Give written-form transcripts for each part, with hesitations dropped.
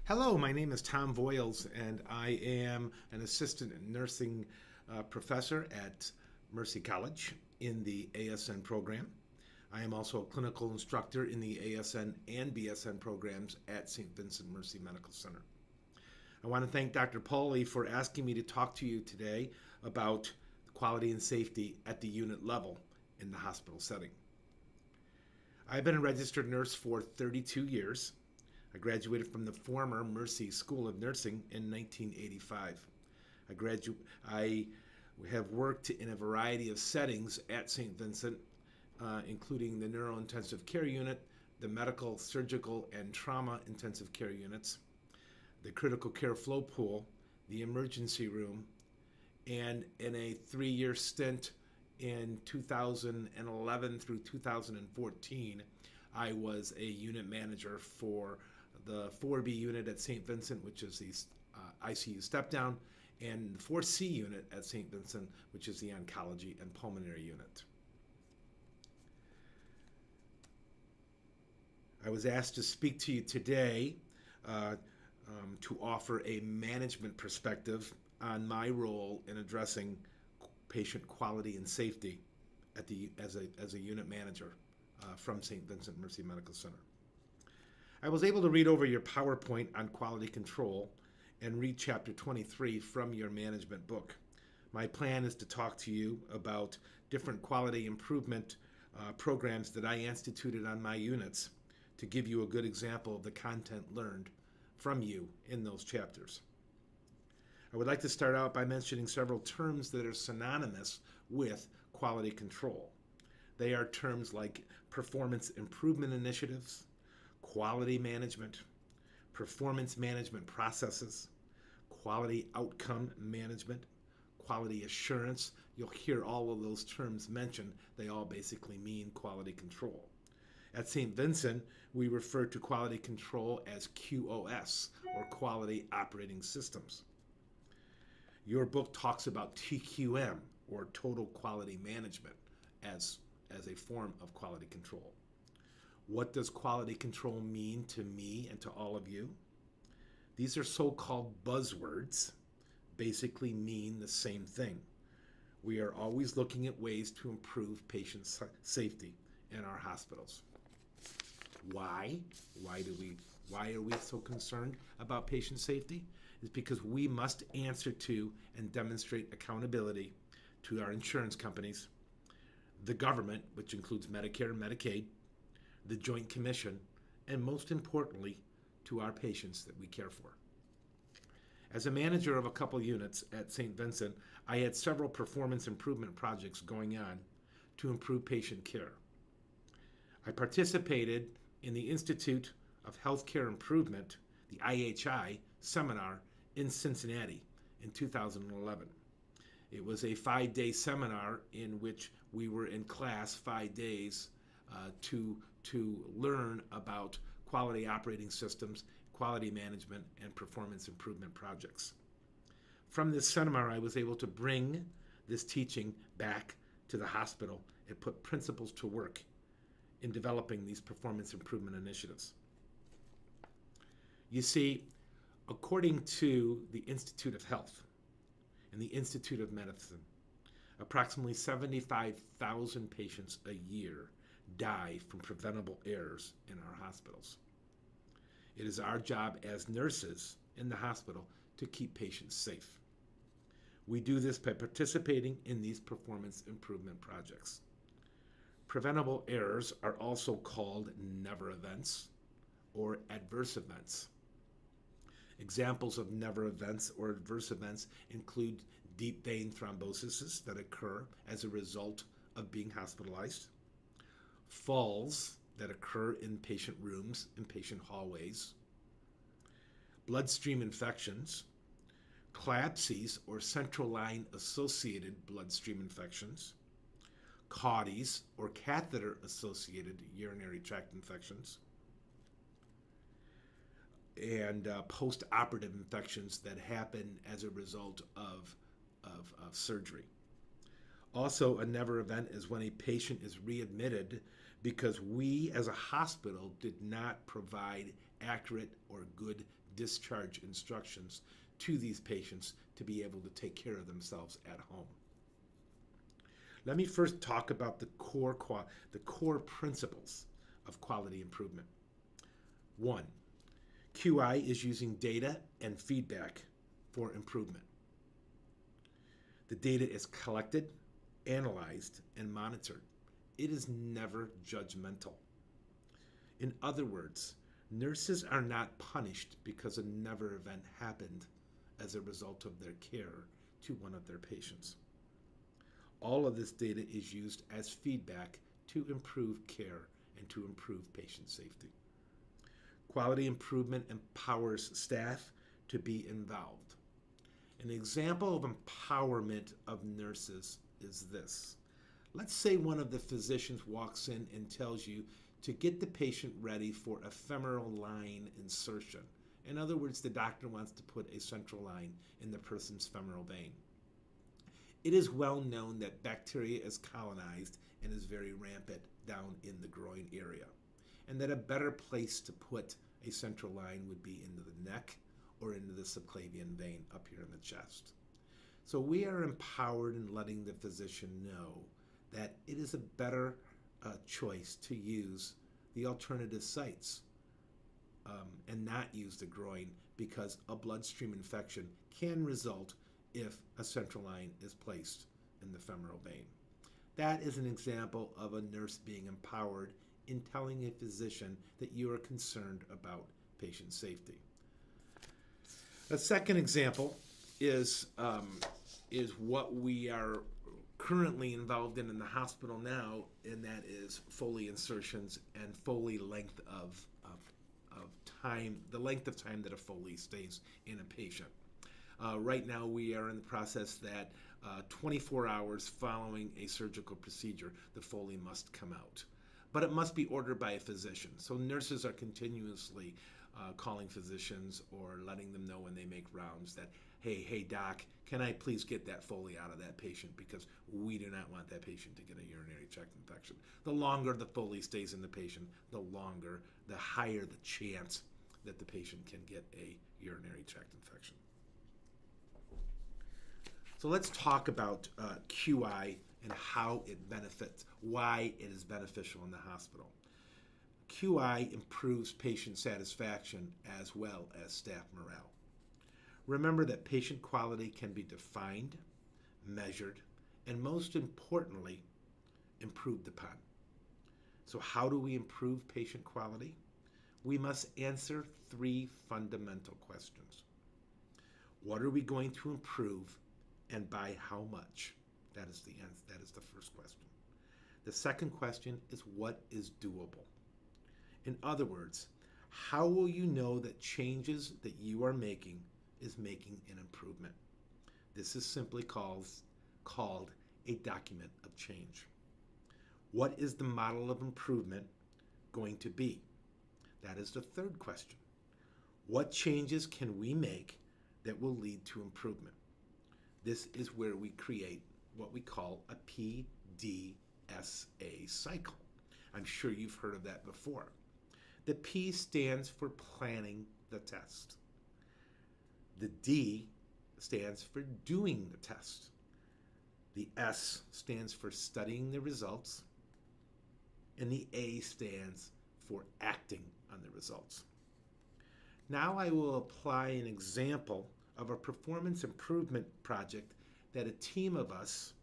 Hello, my name is Tom Voyles, and I am an assistant nursing professor at Mercy College in the ASN program. I am also a clinical instructor in the ASN and BSN programs at St. Vincent Mercy Medical Center. I want to thank Dr. Pauly for asking me to talk to you today about quality and safety at the unit level in the hospital setting. I've been a registered nurse for 32 years. I graduated from the former Mercy School of Nursing in 1985. I have worked in a variety of settings at St. Vincent, including the neurointensive care unit, the medical, surgical, and trauma intensive care units, the critical care flow pool, the emergency room, and in a 3-year stint in 2011 through 2014, I was a unit manager for the 4B unit at St. Vincent, which is the ICU step-down, and the 4C unit at St. Vincent, which is the oncology and pulmonary unit. I was asked to speak to you today to offer a management perspective on my role in addressing patient quality and safety as a unit manager from St. Vincent Mercy Medical Center. I was able to read over your PowerPoint on quality control and read chapter 23 from your management book. My plan is to talk to you about different quality improvement programs that I instituted on my units to give you a good example of the content learned from you in those chapters. I would like to start out by mentioning several terms that are synonymous with quality control. They are terms like performance improvement initiatives, quality management, performance management processes, quality outcome management, quality assurance. You'll hear all of those terms mentioned. They all basically mean quality control. At St. Vincent, we refer to quality control as QoS, or Quality Operating Systems. Your book talks about TQM, or Total Quality Management, as a form of quality control. What does quality control mean to me and to all of you? These are so-called buzzwords, basically mean the same thing. We are always looking at ways to improve patient safety in our hospitals. Why? Why are we so concerned about patient safety? It's because we must answer to and demonstrate accountability to our insurance companies, the government, which includes Medicare and Medicaid, the Joint Commission, and most importantly, to our patients that we care for. As a manager of a couple units at St. Vincent, I had several performance improvement projects going on to improve patient care. I participated in the Institute of Healthcare Improvement, the IHI, seminar in Cincinnati in 2011. It was a 5-day seminar in which we were in class 5 days to learn about quality operating systems, quality management, and performance improvement projects. From this seminar, I was able to bring this teaching back to the hospital and put principals to work in developing these performance improvement initiatives. You see, according to the Institute of Health and the Institute of Medicine, approximately 75,000 patients a year die from preventable errors in our hospitals. It is our job as nurses in the hospital to keep patients safe. We do this by participating in these performance improvement projects. Preventable errors are also called never events or adverse events. Examples of never events or adverse events include deep vein thromboses that occur as a result of being hospitalized, falls that occur in patient rooms, in patient hallways, bloodstream infections, CLABSIs or central line associated bloodstream infections, CAUTIs or catheter associated urinary tract infections, and post-operative infections that happen as a result of surgery. Also, a never event is when a patient is readmitted because we as a hospital did not provide accurate or good discharge instructions to these patients to be able to take care of themselves at home. Let me first talk about the core principles of quality improvement. 1. QI is using data and feedback for improvement. The data is collected, analyzed, and monitored. It is never judgmental. In other words, nurses are not punished because a never event happened as a result of their care to one of their patients. All of this data is used as feedback to improve care and to improve patient safety. Quality improvement empowers staff to be involved. An example of empowerment of nurses is this. Let's say one of the physicians walks in and tells you to get the patient ready for a femoral line insertion. In other words, the doctor wants to put a central line in the person's femoral vein. It is well known that bacteria is colonized and is very rampant down in the groin area, and that a better place to put a central line would be into the neck or into the subclavian vein up here in the chest. So we are empowered in letting the physician know that it is a better choice to use the alternative sites and not use the groin, because a bloodstream infection can result if a central line is placed in the femoral vein. That is an example of a nurse being empowered in telling a physician that you are concerned about patient safety. A second example is what we are currently involved in the hospital now, and that is Foley insertions and Foley length of time, the length of time that a Foley stays in a patient. Right now we are in the process that 24 hours following a surgical procedure, the Foley must come out. But it must be ordered by a physician. So nurses are continuously calling physicians or letting them know when they make rounds that, hey doc, can I please get that Foley out of that patient, because we do not want that patient to get a urinary tract infection. The longer the Foley stays in the patient, the higher the chance that the patient can get a urinary tract infection. So let's talk about QI and how it benefits, why it is beneficial in the hospital. QI improves patient satisfaction as well as staff morale. Remember that patient quality can be defined, measured, and most importantly, improved upon. So how do we improve patient quality? We must answer 3 fundamental questions. What are we going to improve, and by how much? That is the answer. That is the first question. The second question is, what is doable? In other words, how will you know that changes that you are making is making an improvement? This is simply called a document of change. What is the model of improvement going to be? That is the third question. What changes can we make that will lead to improvement? This is where we create what we call a PDSA cycle. I'm sure you've heard of that before. The P stands for planning the test. The D stands for doing the test. The S stands for studying the results. And the A stands for acting on the results. Now I will apply an example of a performance improvement project that a team of us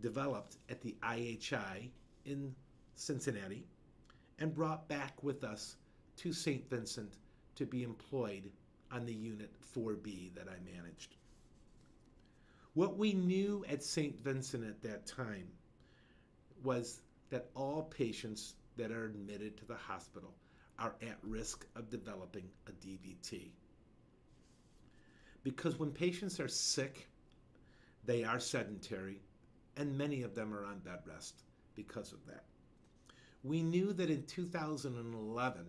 developed at the IHI in Cincinnati and brought back with us to St. Vincent to be employed on the Unit 4B that I managed. What we knew at St. Vincent at that time was that all patients that are admitted to the hospital are at risk of developing a DVT. Because when patients are sick, they are sedentary, and many of them are on bed rest because of that. We knew that in 2011,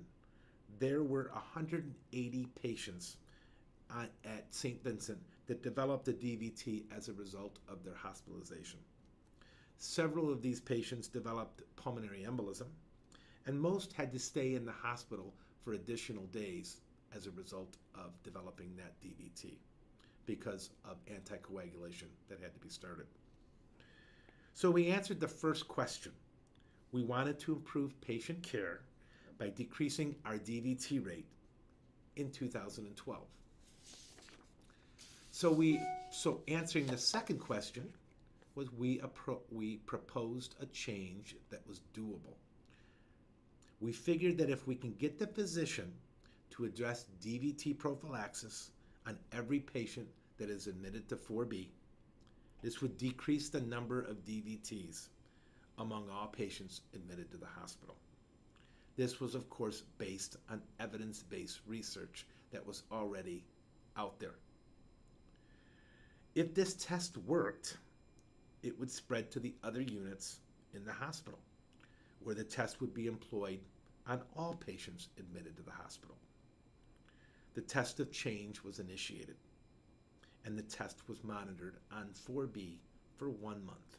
there were 180 patients at St. Vincent that developed a DVT as a result of their hospitalization. Several of these patients developed pulmonary embolism, and most had to stay in the hospital for additional days as a result of developing that DVT because of anticoagulation that had to be started. So we answered the first question. We wanted to improve patient care by decreasing our DVT rate in 2012. So answering the second question was we proposed a change that was doable. We figured that if we can get the physician to address DVT prophylaxis on every patient that is admitted to 4B, this would decrease the number of DVTs among all patients admitted to the hospital. This was, of course, based on evidence-based research that was already out there. If this test worked, it would spread to the other units in the hospital, where the test would be employed on all patients admitted to the hospital. The test of change was initiated, and the test was monitored on 4B for 1 month.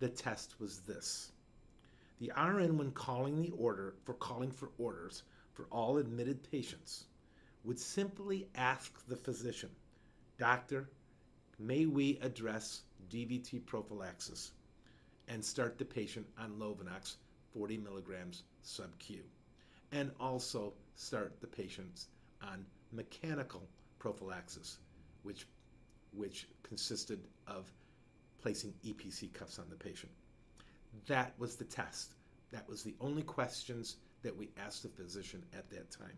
The test was this. The RN, when calling for orders for all admitted patients, would simply ask the physician, "Doctor, may we address DVT prophylaxis and start the patient on Lovenox 40 milligrams sub-Q, and also start the patients on mechanical prophylaxis, which consisted of placing EPC cuffs on the patient." That was the test. That was the only questions that we asked the physician at that time.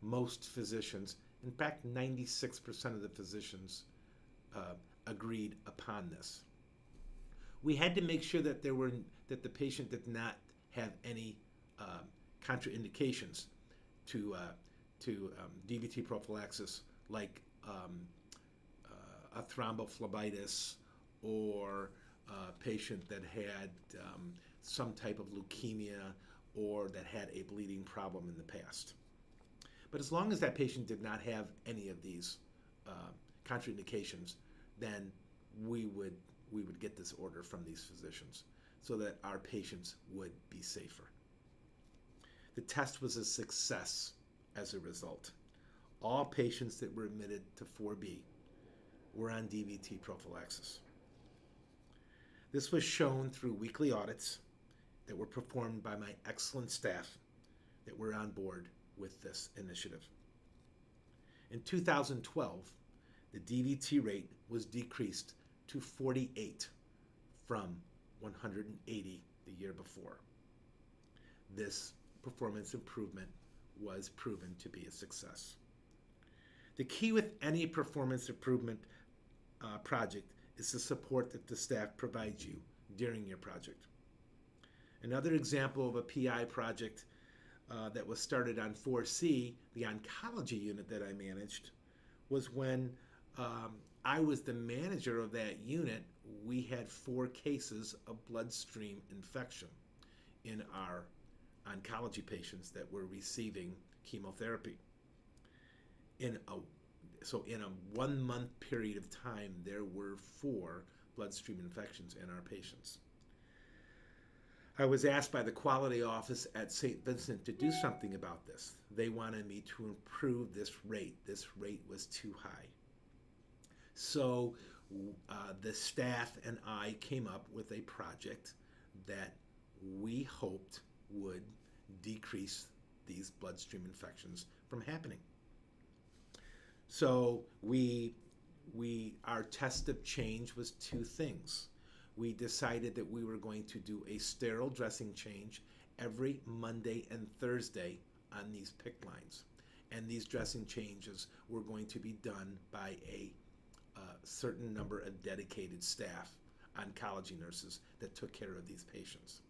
Most physicians, in fact 96% of the physicians, agreed upon this. We had to make sure that the patient did not have any contraindications to DVT prophylaxis, like a thrombophlebitis or a patient that had some type of leukemia or that had a bleeding problem in the past. But as long as that patient did not have any of these contraindications, then we would get this order from these physicians so that our patients would be safer. The test was a success as a result. All patients that were admitted to 4B were on DVT prophylaxis. This was shown through weekly audits that were performed by my excellent staff that were on board with this initiative. In 2012, the DVT rate was decreased to 48 from 180 the year before. This performance improvement was proven to be a success. The key with any performance improvement project is the support that the staff provides you during your project. Another example of a PI project that was started on 4C, the oncology unit that I managed, was when I was the manager of that unit. We had 4 cases of bloodstream infection in our oncology patients that were receiving chemotherapy. So in a 1 month period of time, there were 4 bloodstream infections in our patients. I was asked by the quality office at St. Vincent to do something about this. They wanted me to improve this rate. This rate was too high. So the staff and I came up with a project that we hoped would decrease these bloodstream infections from happening. So our test of change was 2 things. We decided that we were going to do a sterile dressing change every Monday and Thursday on these PICC lines. And these dressing changes were going to be done by a certain number of dedicated staff, oncology nurses, that took care of these patients.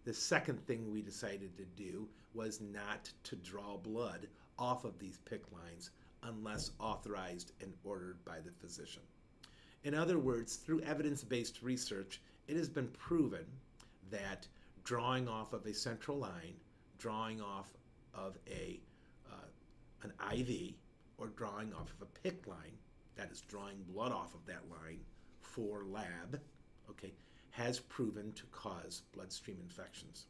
The second thing we decided to do was not to draw blood off of these PICC lines unless authorized and ordered by the physician. In other words, through evidence-based research, it has been proven that drawing off of a central line, drawing off of an IV, or drawing off of a PICC line, that is drawing blood off of that line for lab, has proven to cause bloodstream infections.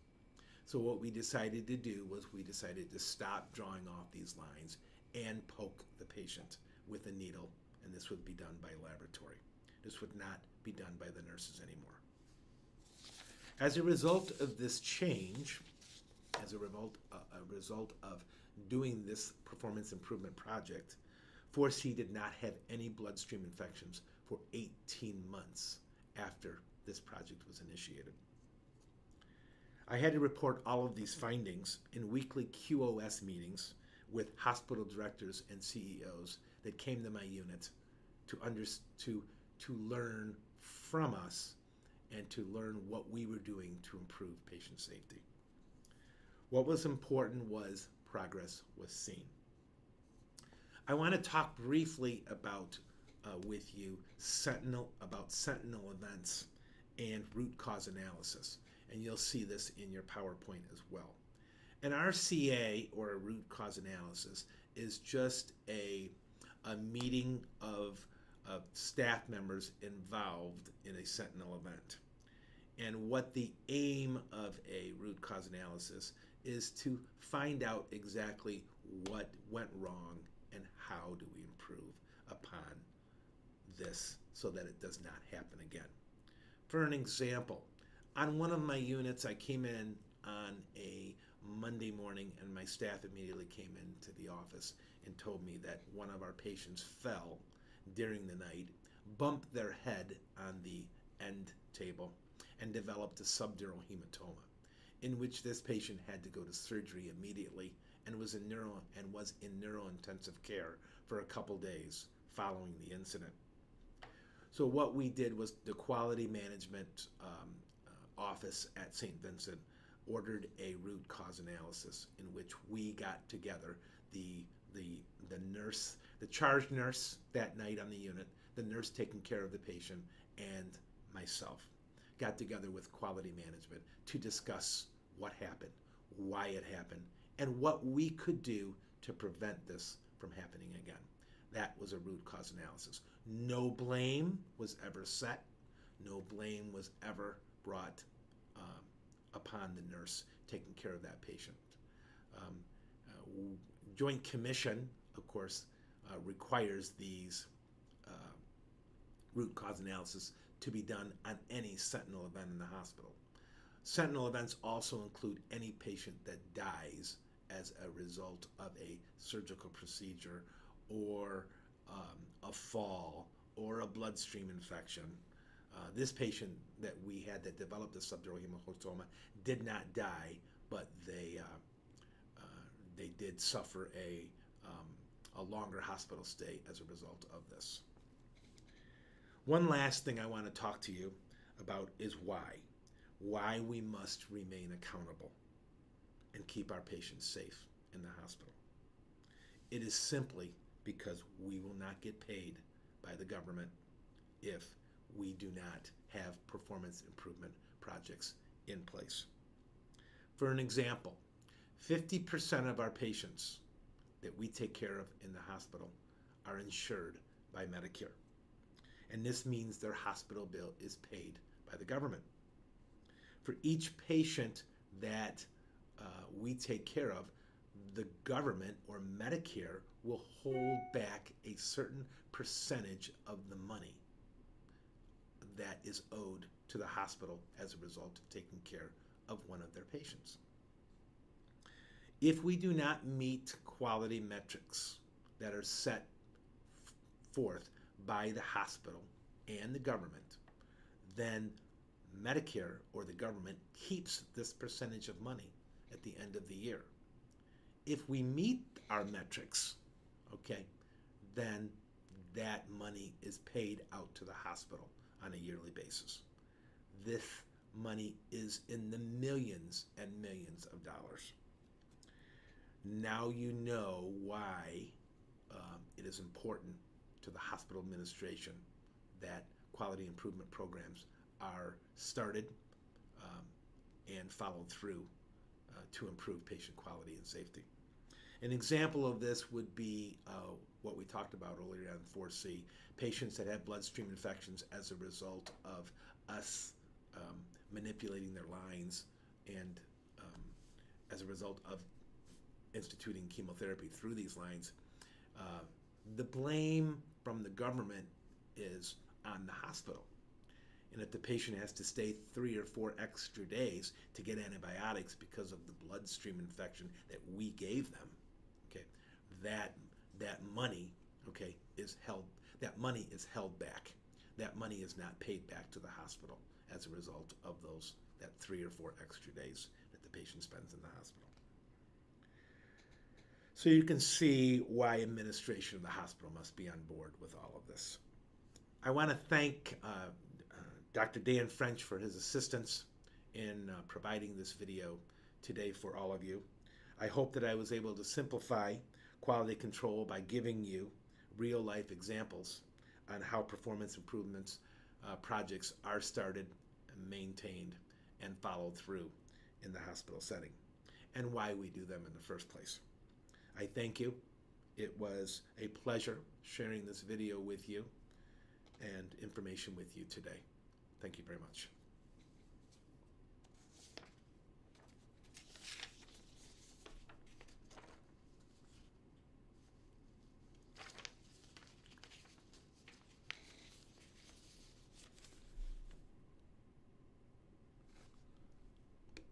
So what we decided to do was we decided to stop drawing off these lines and poke the patient with a needle, and this would be done by laboratory. This would not be done by the nurses anymore. As a result of this change, as a result of doing this performance improvement project, 4C did not have any bloodstream infections for 18 months after this project was initiated. I had to report all of these findings in weekly QoS meetings with hospital directors and CEOs that came to my unit to learn from us and to learn what we were doing to improve patient safety. What was important was progress was seen. I want to talk briefly about with you sentinel events and root cause analysis, and you'll see this in your PowerPoint as well. An RCA, or a root cause analysis, is just a meeting of staff members involved in a sentinel event. And what the aim of a root cause analysis is to find out exactly what went wrong and how do we improve upon this so that it does not happen again. For an example, on one of my units, I came in on a Monday morning and my staff immediately came into the office and told me that one of our patients fell during the night, bumped their head on the end table, and developed a subdural hematoma, in which this patient had to go to surgery immediately and was in neurointensive care for a couple days following the incident. So what we did was the quality management office at St. Vincent ordered a root cause analysis in which we got together the nurse, the charge nurse that night on the unit, the nurse taking care of the patient, and myself got together with quality management to discuss what happened, why it happened, and what we could do to prevent this from happening again. That was a root cause analysis. No blame was ever set. No blame was ever brought upon the nurse taking care of that patient. Joint Commission, of course, requires these root cause analysis to be done on any sentinel event in the hospital. Sentinel events also include any patient that dies as a result of a surgical procedure or a fall or a bloodstream infection. This patient that we had that developed a subdural hematoma did not die, but they did suffer a longer hospital stay as a result of this. One last thing I want to talk to you about is why we must remain accountable and keep our patients safe in the hospital. It is simply because we will not get paid by the government if we do not have performance improvement projects in place. For an example, 50% of our patients that we take care of in the hospital are insured by Medicare. And this means their hospital bill is paid by the government. For each patient that we take care of, the government or Medicare will hold back a certain percentage of the money that is owed to the hospital as a result of taking care of one of their patients. If we do not meet quality metrics that are set forth by the hospital and the government, then Medicare or the government keeps this percentage of money at the end of the year. If we meet our metrics, okay, then that money is paid out to the hospital on a yearly basis. This money is in the millions and millions of dollars. Now you know why it is important to the hospital administration that quality improvement programs are started and followed through to improve patient quality and safety. An example of this would be what we talked about earlier on 4C, patients that have bloodstream infections as a result of us manipulating their lines and as a result of instituting chemotherapy through these lines, the blame from the government is on the hospital. And if the patient has to stay 3 or 4 extra days to get antibiotics because of the bloodstream infection that we gave them, okay, that money, okay, is held. That money is held back. That money is not paid back to the hospital as a result of that 3 or 4 extra days that the patient spends in the hospital. So you can see why administration of the hospital must be on board with all of this. I want to thank Dr. Dan French for his assistance in providing this video today for all of you. I hope that I was able to simplify quality control by giving you real-life examples on how performance improvements projects are started, maintained, and followed through in the hospital setting, and why we do them in the first place. I thank you. It was a pleasure sharing this video with you and information with you today. Thank you very much.